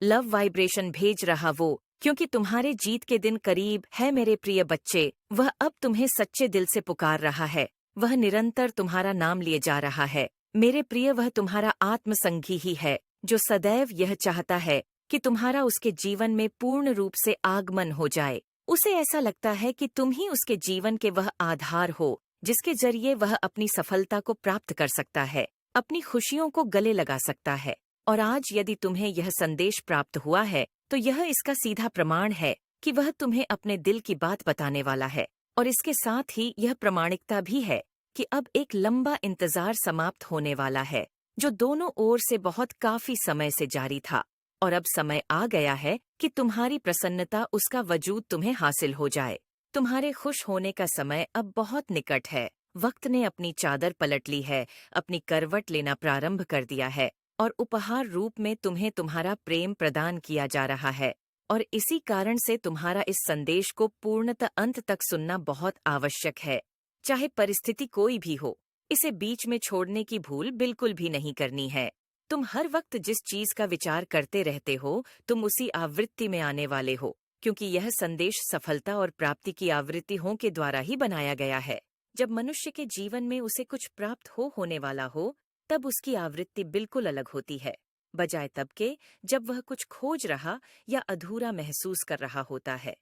Love vibration भेज रहा वो, क्योंकि तुम्हारे जीत के दिन करीब है मेरे प्रिय बच्चे। वह अब तुम्हें सच्चे दिल से पुकार रहा है। वह निरंतर तुम्हारा नाम लिए जा रहा है। मेरे प्रिय, वह तुम्हारा आत्मसंगी ही है, जो सदैव यह चाहता है कि तुम्हारा उसके जीवन में पूर्ण रूप से आगमन हो जाए। उसे ऐसा लगता है कि तुम ही उसके जीवन के वह आधार हो, जिसके जरिए वह अपनी सफलता को प्राप्त कर सकता है, अपनी खुशियों को गले लगा सकता है। और आज यदि तुम्हें यह संदेश प्राप्त हुआ है, तो यह इसका सीधा प्रमाण है कि वह तुम्हें अपने दिल की बात बताने वाला है। और इसके साथ ही यह प्रामाणिकता भी है कि अब एक लंबा इंतजार समाप्त होने वाला है, जो दोनों ओर से बहुत काफी समय से जारी था। और अब समय आ गया है कि तुम्हारी प्रसन्नता, उसका वजूद तुम्हें हासिल हो जाए। तुम्हारे खुश होने का समय अब बहुत निकट है। वक्त ने अपनी चादर पलट ली है, अपनी करवट लेना प्रारंभ कर दिया है, और उपहार रूप में तुम्हें तुम्हारा प्रेम प्रदान किया जा रहा है। और इसी कारण से तुम्हारा इस संदेश को पूर्णतः अंत तक सुनना बहुत आवश्यक है। चाहे परिस्थिति कोई भी हो, इसे बीच में छोड़ने की भूल बिल्कुल भी नहीं करनी है। तुम हर वक्त जिस चीज का विचार करते रहते हो, तुम उसी आवृत्ति में आने वाले हो, क्योंकि यह संदेश सफलता और प्राप्ति की आवृत्तियों के द्वारा ही बनाया गया है। जब मनुष्य के जीवन में उसे कुछ प्राप्त होने वाला हो, तब उसकी आवृत्ति बिल्कुल अलग होती है, बजाय तब के जब वह कुछ खोज रहा या अधूरा महसूस कर रहा होता है।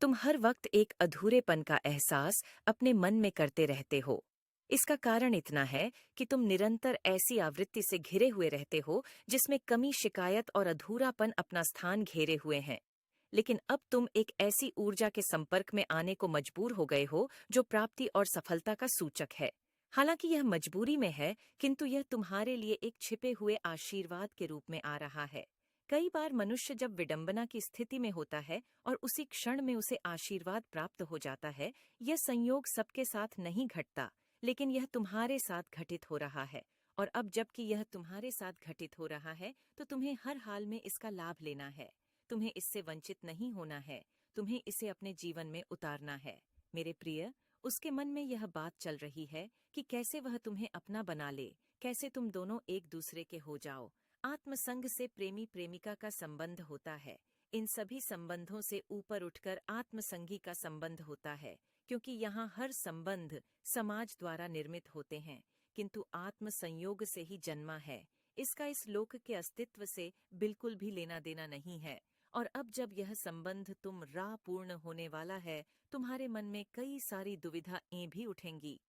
तुम हर वक्त एक अधूरेपन का एहसास अपने मन में करते रहते हो। इसका कारण इतना है कि तुम निरंतर ऐसी आवृत्ति से घिरे हुए रहते हो, जिसमें कमी, शिकायत और अधूरापन अपना स्थान घेरे हुए हैं। लेकिन अब तुम एक ऐसी ऊर्जा के संपर्क में आने को मजबूर हो गए हो, जो प्राप्ति और सफलता का सूचक है। हालांकि यह मजबूरी में है, किंतु यह तुम्हारे लिए एक छिपे हुए आशीर्वाद के रूप में आ रहा है। कई बार मनुष्य जब विडंबना की स्थिति में होता है और उसी क्षण में उसे आशीर्वाद प्राप्त हो जाता है, यह संयोग सबके साथ नहीं घटता, लेकिन यह तुम्हारे साथ घटित हो रहा है। और अब जबकि यह तुम्हारे साथ घटित हो रहा है, तो तुम्हें हर हाल में इसका लाभ लेना है। तुम्हें इससे वंचित नहीं होना है। तुम्हें इसे अपने जीवन में उतारना है। मेरे प्रिय, उसके मन में यह बात चल रही है कि कैसे वह तुम्हें अपना बना ले, कैसे तुम दोनों एक दूसरे के हो जाओ। आत्मसंग से प्रेमी प्रेमिका का संबंध होता है। इन सभी संबंधों से ऊपर उठकर आत्मसंगी का संबंध होता है, क्योंकि यहाँ हर संबंध समाज द्वारा निर्मित होते हैं, किंतु आत्म संयोग से ही जन्मा है। इसका इस लोक के अस्तित्व से बिल्कुल भी लेना देना नहीं है। और अब जब यह संबंध पूर्ण होने वाला है, तुम्हारे मन में कई सारी दुविधाएं भी उठेंगी।